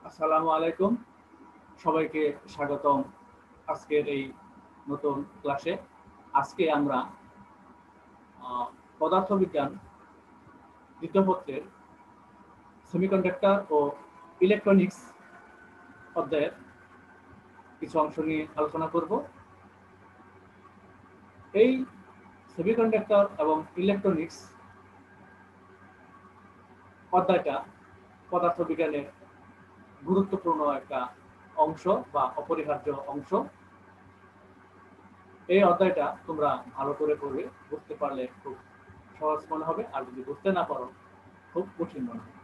আসসালামু আলাইকুম, সবাইকে স্বাগতম আজকের এই নতুন ক্লাসে। আজকে আমরা পদার্থবিজ্ঞান দ্বিতীয় পত্রের সেমিকন্ডাক্টর ও ইলেকট্রনিক্স অধ্যায়ের কিছু অংশ নিয়ে আলোচনা করব। এই সেমিকন্ডাক্টর এবং ইলেকট্রনিক্স অধ্যায়টা পদার্থবিজ্ঞানের গুরুত্বপূর্ণ একটা অংশ বা অপরিহার্য অংশ। এই অধ্যায়টা তোমরা ভালো করে পড়বে, বুঝতে পারলে খুব সহজ মনে হবে, আর যদি বুঝতে না পারো খুব কঠিন মনে হবে।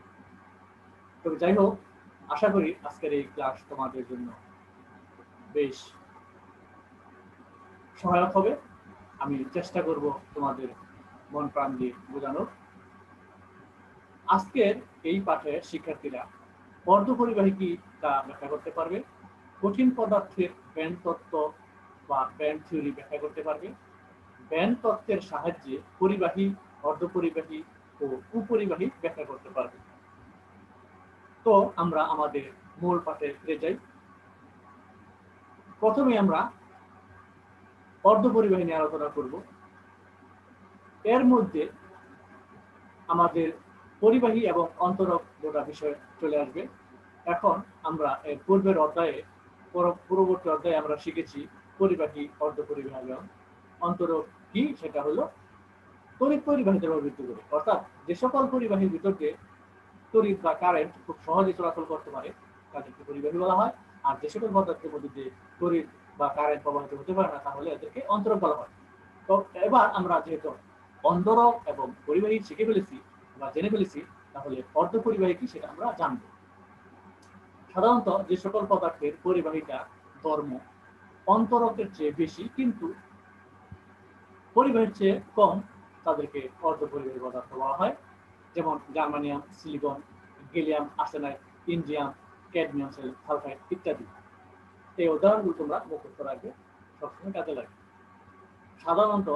তবে যাই হোক, আশা করি আজকের এই ক্লাস তোমাদের জন্য বেশ সহায়ক হবে। আমি চেষ্টা করব তোমাদের মন প্রাণ দিয়ে বোঝানোর। আজকের এই পাঠে শিক্ষার্থীরা অর্ধপরিবাহী কি তা ব্যাখ্যা করতে পারবে, কঠিন পদার্থের ব্যান্ড তত্ত্ব বা ব্যান্ড থিওরি ব্যাখ্যা করতে পারবে, ব্যান্ড তত্ত্বের সাহায্যে পরিবাহী, অর্ধপরিবাহী ও উপরিবাহী ব্যাখ্যা করতে পারবে। তো আমরা আমাদের মূল পাঠে ফিরে যাই। প্রথমে আমরা অর্ধপরিবাহী নিয়ে আলোচনা করব। এর মধ্যে আমাদের পরিবাহী এবং অন্তরক দুটা বিষয় চলে আসবে। এখন আমরা এর পূর্বের অধ্যায়ে, পূর্ববর্তী অধ্যায়ে আমরা শিখেছি পরিবাহী, অর্ধপরিবাহী এবং অন্তরক কি, সেটা হলো তড়িৎ পরিবাহীদের উপর ভিত্তি করে, অর্থাৎ যে সকল পরিবাহীর ভিতর দিয়ে তড়িৎ বা কারেন্ট খুব সহজে চলাচল করতে পারে তাদেরকে পরিবাহী বলা হয়। আর যে সকল পদার্থের মধ্যে যে তড়িৎ বা কারেন্ট প্রবাহিত হতে পারে না তাহলে এদেরকে অন্তরক বলা হয়। তো এবার আমরা যেহেতু অন্তরক এবং পরিবাহী শিখে ফেলেছি বা জেনে ফেলেছি, তাহলে অর্ধপরিবাহী কি সেটা আমরা জানবো। সাধারণত যে সকল পদার্থের পরিবাহিতা ধর্ম অন্তরকের চেয়ে বেশি কিন্তু পরিবাহীর চেয়ে কম, তাদেরকে অর্ধপরিবাহী পদার্থ বলা হয়। যেমন germanium, silicon, gallium arsenide, indium, cadmium sulphide ইত্যাদি। এই উদাহরণগুলো তোমরা মুখস্থ রাখবে, সবসময় কাজে লাগবে। সাধারণত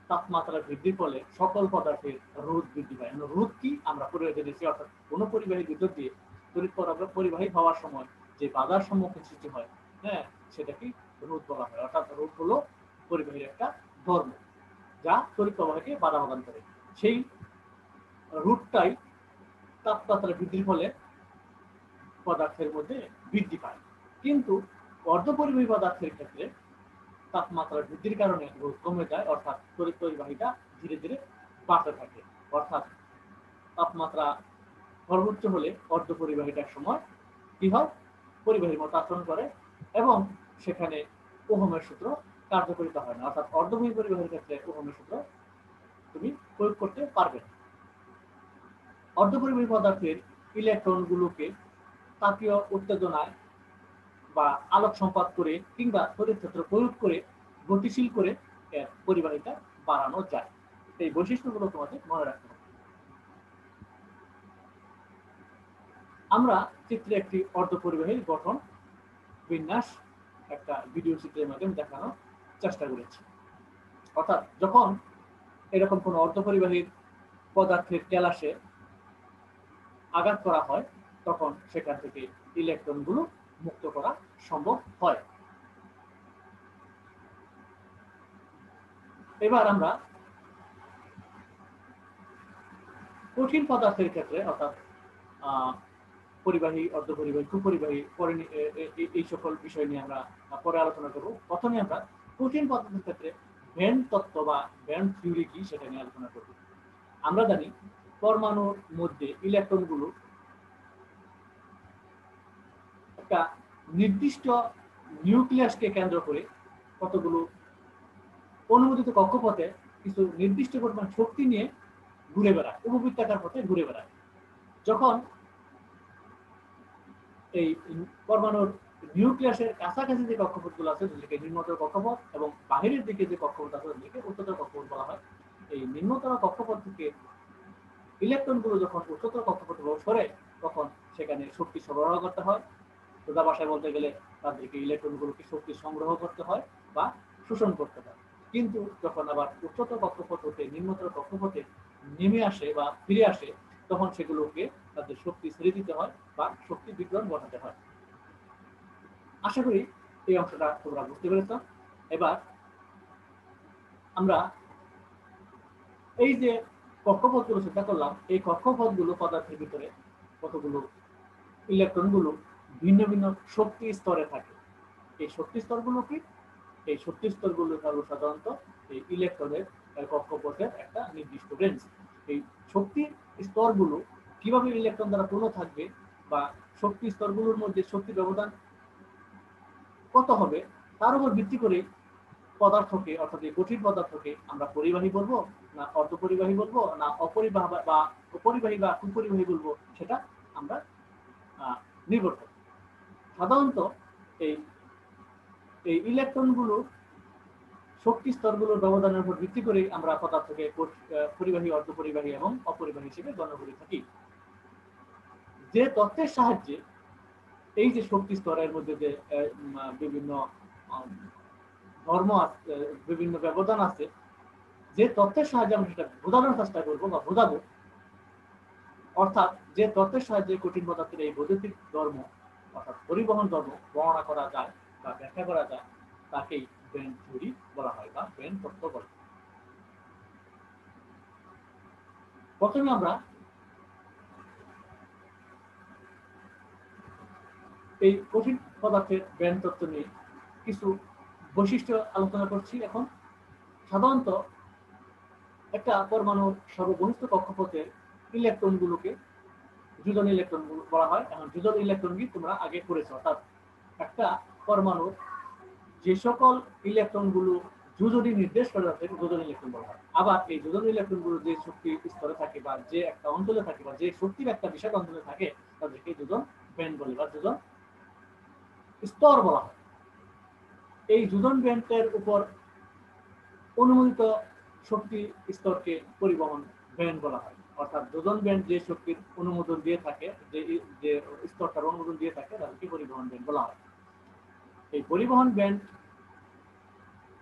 তাপমাত্রা বৃদ্ধির ফলে সকল পদার্থের রোধ বৃদ্ধি পায়। রোধ কি আমরা পরে জেনেছি, অর্থাৎ কোনো পরিবাহীর ভিতর দিয়ে তড়িৎ পরিবাহী হওয়ার সময় যে বাধার সম্মুখীন সৃষ্টি হয়, হ্যাঁ, সেটা কি রোধ বলা হয়। অর্থাৎ রোধ হলো পরিবাহীর একটা ধর্ম যা তড়িৎ প্রবাহকে বাধা প্রদান করে। সেই রোধটাই তাপমাত্রা বৃদ্ধির ফলে পদার্থের মধ্যে বৃদ্ধি পায়। কিন্তু অর্ধপরিবাহী পদার্থের ক্ষেত্রে তাপমাত্রা বৃদ্ধির কারণে রোধ কমে যায়, অর্থাৎ তড়িৎ পরিবাহীটা ধীরে ধীরে বাড়তে থাকে। অর্থাৎ তাপমাত্রা সর্বোচ্চ হলে অর্ধপরিবাহীটার সময় কি হয়, পরিবাহীর মতো আচরণ করে এবং সেখানে ওহমের সূত্র কার্যকরিতা হয় না। অর্থাৎ অর্ধপরিবাহীর ক্ষেত্রে ওহমের সূত্র তুমি প্রয়োগ করতে পারবে না। অর্ধপরিবাহী পদার্থের ইলেকট্রনগুলোকে তাপীয় উত্তেজনায় বা আলোক সম্পাত করে কিংবা তড়িৎ ক্ষেত্র প্রয়োগ করে গতিশীল করে এর পরিবাহিতা বাড়ানো যায়। এই বৈশিষ্ট্যগুলো তোমাদের মনে রাখতে হবে। আমরা চিত্রে একটি অর্ধপরিবাহীর গঠন বিন্যাস একটা ভিডিও চিত্রের মাধ্যমে দেখানোর চেষ্টা করেছি। অর্থাৎ যখন এরকম কোন অর্ধপরিবাহীর পদার্থের ক্যালাসে আঘাত করা হয় তখন সেখান থেকে ইলেকট্রনগুলো মুক্ত করা সম্ভব হয়। এবার আমরা কঠিন পদার্থের ক্ষেত্রে, অর্থাৎ পরিবাহী, অর্ধপরিবাহী, কুপরিবাহী, এই সকল বিষয় নিয়ে আমরা পরে আলোচনা করব। প্রথমে আমরা কঠিন পদার্থের ক্ষেত্রে ব্যান্ড তত্ত্ব বা ব্যান্ড থিওরি কি সেটা নিয়ে আলোচনা করব। আমরা জানি পরমাণুর মধ্যে ইলেকট্রনগুলো একটা নির্দিষ্ট নিউক্লিয়াসকে কেন্দ্র করে কতগুলো অনুমোদিত কক্ষপথে কিছু নির্দিষ্ট পরিমাণ শক্তি নিয়ে ঘুরে বেড়ায়, উপবৃত্তাকার পথে ঘুরে বেড়ায়। যখন এই পরমাণুর নিউক্লিয়াসের কাছাকাছি যে কক্ষপথগুলো আছে সেগুলিকে নিম্নতর কক্ষপথ এবং বাহিরের দিকে যে কক্ষপথ আছে সেগুলিকে উচ্চতর কক্ষপথ বলা হয়। এই নিম্নতর কক্ষপথ থেকে ইলেকট্রনগুলো যখন উচ্চতর কক্ষপথে প্রবেশ করে তখন সেখানে শক্তি সরবরাহ করতে হয়। সোজা ভাষায় বলতে গেলে তাদেরকে ইলেকট্রনগুলোকে শক্তি সংগ্রহ করতে হয় বা শোষণ করতে হয়। কিন্তু যখন আবার উচ্চতর কক্ষপথ হতে নিম্নতর কক্ষপথে নেমে আসে বা ফিরে আসে তখন সেগুলোকে তাদের শক্তি ছেড়ে দিতে হয় বা শক্তি বিকিরণ ঘটাতে হয়। আশা করি এই অংশটা তোমরা বুঝতে পেরেছ। এবার আমরা এই যে কক্ষপথগুলো চিন্তা করলাম, এই কক্ষপথগুলো পদার্থের ভিতরে কতগুলো ইলেকট্রনগুলো ভিন্ন ভিন্ন শক্তি স্তরে থাকে। এই শক্তি স্তরগুলো কি? এই শক্তি স্তরগুলো হলো সাধারণত এই ইলেকট্রনের কক্ষপথের একটা নির্দিষ্ট রেঞ্জ। এই শক্তির স্তরগুলো কিভাবে ইলেকট্রন দ্বারা পূর্ণ থাকবে বা শক্তি স্তরগুলোর মধ্যে শক্তি ব্যবধান কত হবে তার উপর ভিত্তি করে পদার্থকে, অর্থাৎ এই কঠিন পদার্থকে আমরা পরিবাহী বলবো না অর্ধপরিবাহী বলবো না অপরিবাহী বা অপরিবাহী বা কুপরিবাহী বলবো, সেটা আমরা নির্ভর করি। সাধারণত এই এই ইলেকট্রনগুলো শক্তি স্তরগুলোর ব্যবধানের উপর ভিত্তি করে আমরা পদার্থকে পরিবাহী, অর্ধপরিবাহী এবং অপরিবাহী হিসেবে গণ্য করে থাকি। যে তথ্যের সাহায্যে এই যে শক্তি স্তরের মধ্যে যে বিভিন্ন ধর্ম আছে, বিভিন্ন ব্যবধান আছে, যে তথ্যের সাহায্যে আমরা সেটা বোঝানোর চেষ্টা করবো বা বোঝাবো, অর্থাৎ যে তথ্যের সাহায্যে কঠিন পদার্থের এই বৈদ্যুতিক ধর্ম অর্থাৎ পরিবহন ধর্ম বর্ণনা করা যায় বা ব্যাখ্যা করা যায়, তাকেই ব্যান্ড থিওরি বলা হয় বা ব্যান্ড তত্ত্ব বলে। প্রথমে আমরা এই কঠিন পদার্থের ব্যান্ড তত্ত্ব নিয়ে কিছু বৈশিষ্ট্য আলোচনা করছি। এখন সাধারণত একটা পরমাণুর সর্বঘনিষ্ঠ কক্ষপথের ইলেকট্রনগুলোকে যোজন ইলেকট্রন বলা হয়। এখন যোজন ইলেকট্রন কি তোমরা আগে পড়েছ, অর্থাৎ একটা পরমাণুর যে সকল ইলেকট্রনগুলো যোজনী নির্দেশ করে তাদেরকে যোজন ইলেকট্রন বলা হয়। আবার এই যোজন ইলেকট্রনগুলো যে শক্তি স্তরে থাকে বা যে একটা অঞ্চলে থাকে বা যে শক্তির একটা বিশাল অঞ্চলে থাকে তাদেরকে যোজন ব্যান্ড বলে বা যোজন স্তর বলা হয়। এই যোজন ব্যান্ডের উপর অনুমোদিত শক্তি স্তরকে পরিবহন ব্যান্ড বলা হয়। অর্থাৎ যোজন ব্যান্ড যে শক্তির অনুমোদন দিয়ে থাকে, যে স্তরটার অনুমোদন দিয়ে থাকে তাদেরকে পরিবহন ব্যান্ড বলা হয়। এই পরিবহন ব্যান্ড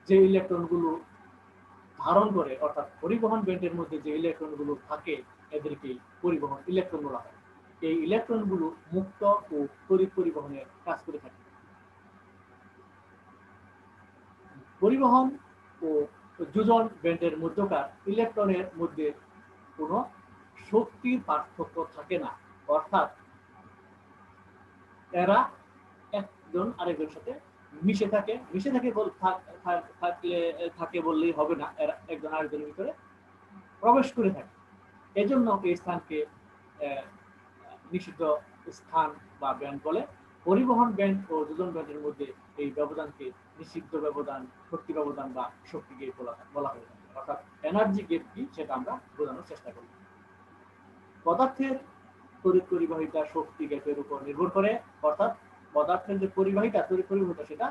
যে ইলেকট্রনগুলো ধারণ করে, অর্থাৎ পরিবহন ব্যান্ডের মধ্যে যে ইলেকট্রনগুলো থাকে এদেরকে পরিবহন ইলেকট্রন বলা হয়। এই ইলেকট্রনগুলো মুক্ত ও তড়িৎ পরিবহনের কাজ করে থাকে। পরিবহন ও যোজন ব্যান্ডের মধ্যকার ইলেকট্রনের মধ্যে কোনো শক্তির পার্থক্য থাকে না, অর্থাৎ এরা একজন আরেকজনের সাথে মিশে থাকে। থাকে বললেই হবে না, এরা একজন আরেকজনের ভিতরে প্রবেশ করে থাকে। এজন্য এই স্থানকে নিষিদ্ধ স্থান বা ব্যান্ড বলে। পরিবহন ব্যান্ড ও যোজন ব্যান্ডের মধ্যে এই ব্যবধানকে নিষিদ্ধ ব্যবধান, শক্তি ব্যবধান বা শক্তি গেপ বলা হয়ে থাকে। অর্থাৎ এনার্জি গেপ কি সেটা আমরা বোঝানোর চেষ্টা করি। পদার্থের তড়িৎ পরিবাহিতা শক্তি গ্যাপের উপর নির্ভর করে, অর্থাৎ পদার্থের যে পরিবাহিতা তড়িৎ পরিবাহিতা সেটা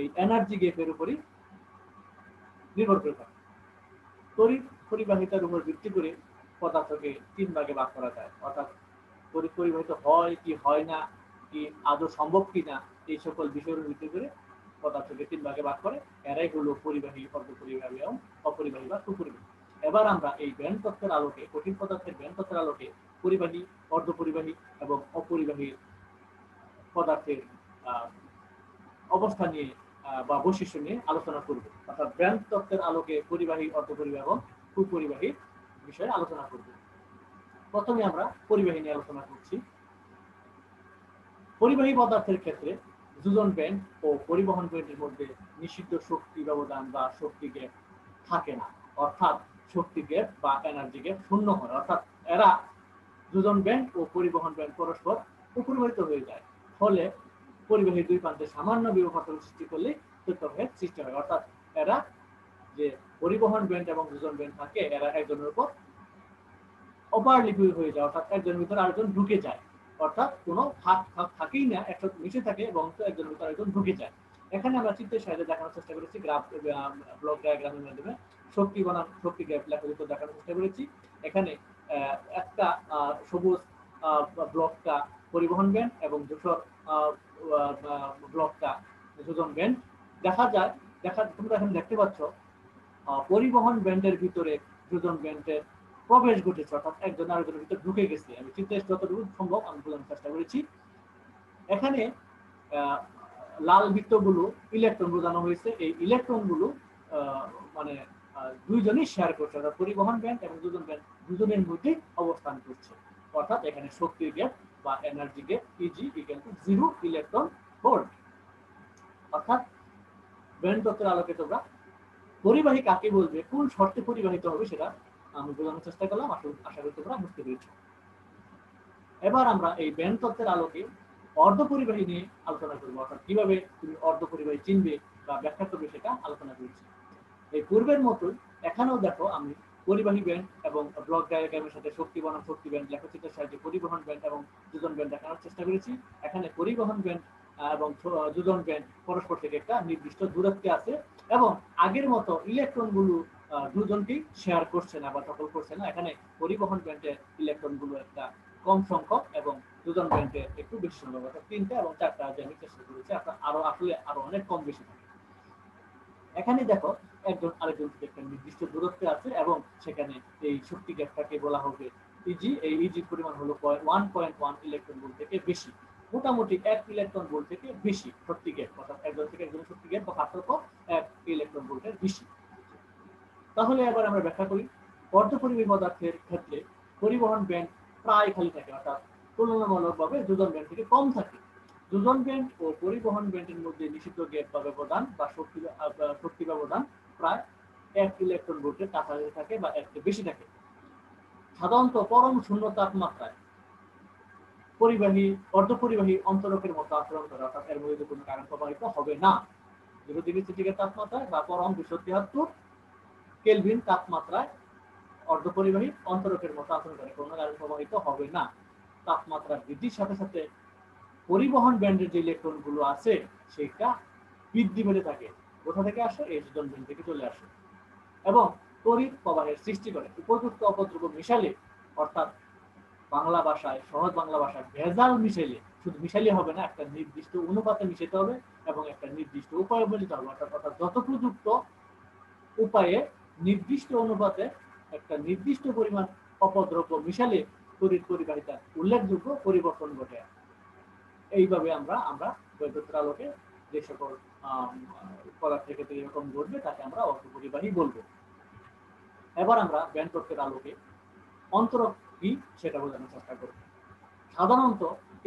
এই এনার্জি গ্যাপের উপরই নির্ভর করে থাকে। তড়িৎ পরিবাহিতার উপর ভিত্তি করে পদার্থকে তিন ভাগে ভাগ করা যায়, অর্থাৎ তড়িৎ পরিবাহিত হয় কি হয় না, কি আদৌ সম্ভব কিনা, এই সকল বিষয়ের ভিত্তি করে পদার্থকে তিন ভাগে ভাগ করে। এরাই হলো পরিবাহী, অর্ধপরিবাহী এবং অপরিবাহী বা কুপরিবাহী। এবার আমরা এই ব্যান্ড তত্ত্বের আলোকে, কঠিন পদার্থের ব্যান্ড তত্ত্বের আলোকে পরিবাহী, অর্ধপরিবাহী এবং অপরিবাহী পদার্থের অবস্থা নিয়ে বা বৈশিষ্ট্য নিয়ে আলোচনা করব। অর্থাৎ ব্যান্ড তত্ত্বের আলোকে পরিবাহী, অর্ধপরিবাহী এবং কুপরিবাহী বিষয়ে আলোচনা করব। প্রথমে আমরা পরিবাহী নিয়ে আলোচনা করছি। পরিবাহী পদার্থের ক্ষেত্রে যোজন ব্যান্ড ও পরিবহন ব্যান্ডের মধ্যে নিষিদ্ধ শক্তি ব্যবধান বা শক্তি গ্যাপ থাকে না, অর্থাৎ শক্তি গ্যাপ বা এনার্জি গ্যাপ শূন্য হয়। অর্থাৎ এরা যোজন ব্যান্ড ও পরিবহন ব্যান্ড পরস্পর উপরিবাহিত হয়ে যায়, ফলে পরিবাহী দুই প্রান্তে সামান্য বিভব পার্থক্য সৃষ্টি করলে তড়িৎ সৃষ্টি হয়। অর্থাৎ এরা যে পরিবহন ব্যান্ড এবং যোজন ব্যান্ড থাকে এরা একজনের উপর ওভারলিপিড হয়ে যায়, অর্থাৎ একজনের ভিতরে আরেকজন ঢুকে যায়, অর্থাৎ কোনো ফাঁক থাকেই না, একসাথে মিশে থাকে এবং একজনের ভিতরে আরেকজন ঢুকে যায়। এখানে আমরা চিত্রের সাহায্যে দেখানোর চেষ্টা করেছি, গ্রাফ ব্লক ডায়াগ্রামের মাধ্যমে শক্তি বনাম শক্তি গ্যাপ লেখাযুক্ত দেখানোর চেষ্টা করেছি। এখানে একটা সবুজ ব্লকটা পরিবহন ব্যান্ড এবং ধূসর ব্লকটা যোজন ব্যান্ড। তোমরা এখন দেখতে পাচ্ছ পরিবহন ব্যান্ডের ভিতরে যোজন ব্যান্ডের প্রবেশ ঘটেছে, অর্থাৎ একজন আরেকজনের ভিতরে ঢুকে গেছে। আমি চিন্তা যতটুকু সম্ভব আমি বোঝানোর চেষ্টা করেছি। এখানে লাল বৃত্তগুলো ইলেকট্রন বোঝানো হয়েছে। এই ইলেকট্রনগুলো মানে দুইজনই শেয়ার করছে, অর্থাৎ পরিবহন ব্যান্ড এবং যোজন ব্যান্ড দুজনের মধ্যে অবস্থান করছে। অর্থাৎ এখানে শক্তির গ্যাপ বা energy gap easy equal to 0 electron volt. অর্থাৎ ব্যান্ড তত্ত্বের আলোকে তোমরা পরিবাহী কাকে বলবে, কোন শর্তে পরিবাহিত হবে সেটা আমি বোঝানোর চেষ্টা করলাম। আশা করি তোমরা বুঝতে পেরেছ। এবার আমরা এই ব্যান্ড তত্ত্বের আলোকে অর্ধপরিবাহী নিয়ে আলোচনা করবো, অর্থাৎ কিভাবে তুমি অর্ধপরিবাহী চিনবে বা ব্যাখ্যা করবে সেটা আলোচনা করেছি। এই পূর্বের মতোই এখানেও দেখো আমি পরিবাহী ব্যান্ড এবং ব্লক ডায়াগ্রামের সাথে শক্তি বনাম শক্তি ব্যান্ড লেখচিত্রের সাহায্যে পরিবহন ব্যান্ড এবং যোজন ব্যান্ড দেখানোর চেষ্টা করেছি। এখানে পরিবহন ব্যান্ড এবং যোজন ব্যান্ড পরস্পর থেকে একটা নির্দিষ্ট দূরত্বে আছে এবং আগের মতো ইলেকট্রনগুলো দুজনকেই শেয়ার করছে না বা দখল করছে না। এখানে পরিবহন ব্যান্ডের ইলেকট্রনগুলো একটা কম সংখ্যক এবং যোজন ব্যান্ডের একটু বেশি সংখ্যক, অর্থাৎ 3টা এবং 4টা আমি চেষ্টা করেছি, আরো অনেক কম বেশি থাকে। এখানে দেখো একজন আরেকজন থেকে একটা নির্দিষ্ট দূরত্বে আছে এবং সেখানে এই শক্তি গ্যাপটাকে বলা হবে ইজি। এই ইজি পরিমাণ হলো 1.1 ইলেকট্রন ভোল্ট থেকে বেশি, মোটামুটি 1 ইলেকট্রন ভোল্ট থেকে বেশি শক্তি গ্যাপ, অর্থাৎ একজন থেকে একজন শক্তি গ্যাপ বা পার্থক্য 1 ইলেকট্রন ভোল্টের বেশি। তাহলে এবার আমরা ব্যাখ্যা করি। অর্ধপরিবাহী পদার্থের ক্ষেত্রে পরিবহন ব্যান্ড প্রায় খালি থাকে, অর্থাৎ তুলনামূলকভাবে যোজন ব্যান্ড থেকে কম থাকে। যোজন ব্যান্ড ও পরিবহন ব্যান্ডের মধ্যে নিষিদ্ধ গ্যাপ বা ব্যবধান বা শক্তি ব্যবধান প্রায় 1 ইলেকট্রন ভোল্টের কাছাকাছি থাকে বা এর বেশি থাকে। সাধারণত পরম শূন্য তাপমাত্রায় অর্ধপরিবাহী অন্তরকের মতো আচরণ করে, অর্থাৎ এর মধ্যে কোনো কারেন্ট প্রবাহিত হবে না। 0 ডিগ্রি সেন্টিগ্রেড তাপমাত্রায় বা পরম 273 কেলভিন তাপমাত্রায় অর্ধপরিবাহী অন্তরকের মতো আচরণ করে, কোনো কারেন্ট প্রবাহিত হবে না। তাপমাত্রা বৃদ্ধির সাথে সাথে পরিবহন ব্যান্ডের যে ইলেকট্রন গুলো আছে সেটা বৃদ্ধি পেতে থাকে। কোথা থেকে আসে? এই যোজন ব্যান্ড থেকে চলে আসে এবং তড়িৎ প্রবাহের সৃষ্টি করে। উপযুক্ত অপদ্রব্য মিশালে, অর্থাৎ বাংলা ভাষায়, সহজ বাংলা ভাষায় ভেজাল মিশালে, শুধু মিশালে হবে না, একটা নির্দিষ্ট অনুপাতে মিশাতে হবে এবং একটা নির্দিষ্ট উপায়ে মিশাতে হবে, অর্থাৎ যথোপযুক্ত উপায়ে নির্দিষ্ট অনুপাতে একটা নির্দিষ্ট পরিমাণ অপদ্রব্য মিশালে তড়িৎ পরিবাহিতার উল্লেখযোগ্য পরিবর্তন ঘটে। এইভাবে আমরা বৈদ্যুতিক আলোকে যে সকল পদার্থের ক্ষেত্রে এরকম ঘটবে তাকে আমরা অর্ধপরিবাহী বলবো। এবার আমরা ব্যান্ড তত্ত্বের আলোকে অন্তরক কি সেটা বোঝানোর চেষ্টা করব। সাধারণত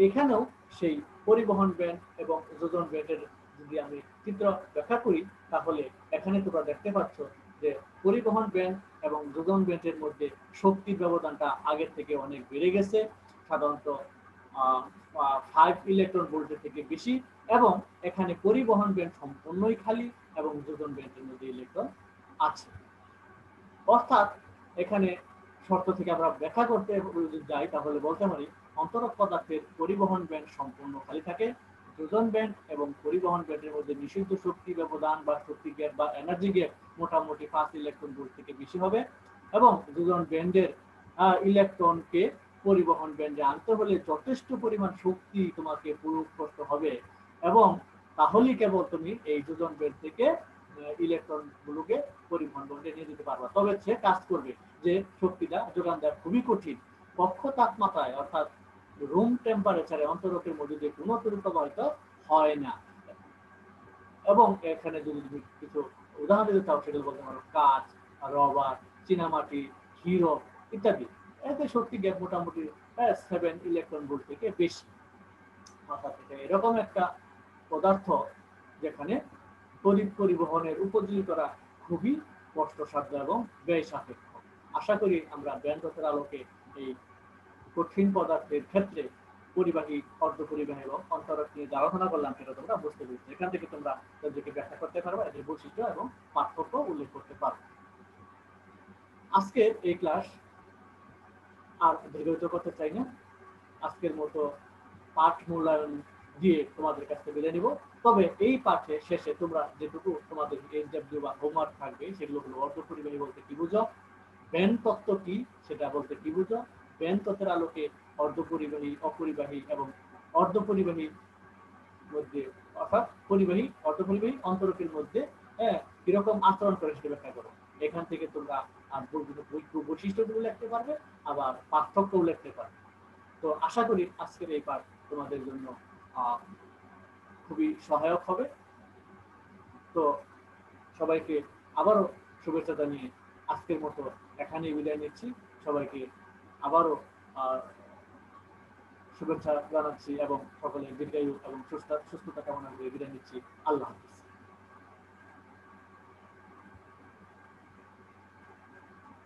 এখানেও সেই পরিবহন ব্যান্ড এবং যোজন ব্যান্ডের যদি আমি চিত্র ব্যাখ্যা করি, তাহলে এখানে তোমরা দেখতে পাচ্ছ যে পরিবহন ব্যান্ড এবং যোজন ব্যান্ডের মধ্যে শক্তির ব্যবধানটা আগের থেকে অনেক বেড়ে গেছে, সাধারণত 5 ইলেকট্রন ভোল্টের থেকে বেশি, এবং এখানে পরিবহন ব্যান্ড সম্পূর্ণই খালি এবং যোজন ব্যান্ডের মধ্যে ইলেকট্রন আছে। অর্থাৎ এখানে শর্ত থেকে আমরা ব্যাখ্যা করতে যাই তাহলে বলতে পারি অন্তরক পদার্থের পরিবহন ব্যান্ড সম্পূর্ণ খালি থাকে। যোজন ব্যান্ড এবং পরিবহন ব্যান্ডের মধ্যে নিষিদ্ধ শক্তি ব্যবধান বা শক্তি গ্যাপ বা এনার্জি গ্যাপ মোটামুটি 5 ইলেকট্রন ভোল্ট থেকে বেশি হবে এবং যোজন ব্যান্ডের ইলেকট্রনকে পরিবহন ব্যান্ডে আনতে হলে যথেষ্ট পরিমাণ শক্তি তোমাকে প্রয়োগ করতে হবে এবং তাহলেই কেবল তুমি এই যোজন ব্যান্ড থেকে ইলেকট্রন গুলোকে পরিবহন ব্যান্ডে নিয়ে যেতে পারবা। তবে সে কাজ করবে যে শক্তিটা যোগান দেওয়া খুবই কঠিন। কক্ষ তাপমাত্রায় অর্থাৎ রুম টেম্পারেচারে অন্তরকের মধ্যে দিয়ে কোনো তড়িৎ প্রবাহিত হয় না। এবং এখানে যদি তুমি কিছু উদাহরণ দিতে চাও সেগুলো বলতে পারো কাঁচ, রবার, চীনামাটি, হিরো ইত্যাদি। এতে শক্তি গ্যাপ মোটামুটি 7 ইলেকট্রন ভোল্ট থেকে বেশি। অর্থাৎ এরকম একটা পদার্থ যেখানে তড়িৎ পরিবহনের উপযোগী করা খুবই কষ্টসাধ্য এবং ব্যয় সাপেক্ষ। আশা করি আমরা ব্যান্ড তত্ত্বের আলোকে এই কঠিন পদার্থের ক্ষেত্রে পরিবাহী, অর্ধপরিবাহী এবং অন্তরক নিয়ে যে আলোচনা করলাম সেটা তোমরা বুঝতে পেরেছো। এখান থেকে তোমরা তাদেরকে ব্যাখ্যা করতে পারবে, এদের বৈশিষ্ট্য এবং পার্থক্য উল্লেখ করতে পারবে। আজকের এই ক্লাস আর দীর্ঘায়িত করতে চাই না। আজকের মতো পাঠ মূল্যায়ন দিয়ে তোমাদের কাছে বিদায় নিব। তবে এই পাঠের শেষে তোমরা যেটুকু তোমাদের এসডব্লিউ বা হোমওয়ার্ক থাকবে সেগুলো হলো অর্ধপরিবাহী বলতে কি বুঝো, ব্যান্ড তত্ত্ব কি সেটা বলতে কি বুঝো, ব্যান্ড তত্ত্বের আলোকে অর্ধপরিবাহী, অপরিবাহী এবং অর্ধপরিবাহী মধ্যে অর্থাৎ পরিবাহী, অর্ধপরিবাহী অন্তরকের মধ্যে কিরকম আচরণ করে সেটা ব্যাখ্যা করো। এখান থেকে তোমরা বৈশিষ্ট্যগুলো লিখতে পারবে, আবার পার্থক্যও লিখতে পারবে। তো আশা করি আজকের এই পাঠ তোমাদের জন্য খুবই সহায়ক হবে। তো সবাইকে আবারও শুভেচ্ছা জানিয়ে আজকের মতো এখানেই বিদায় নিচ্ছি। সবাইকে আবারও শুভেচ্ছা জানাচ্ছি এবং সকলের দীর্ঘায়ু এবং সুস্থতা কামনা করে বিদায় নিচ্ছি। আল্লাহ হাফিজ।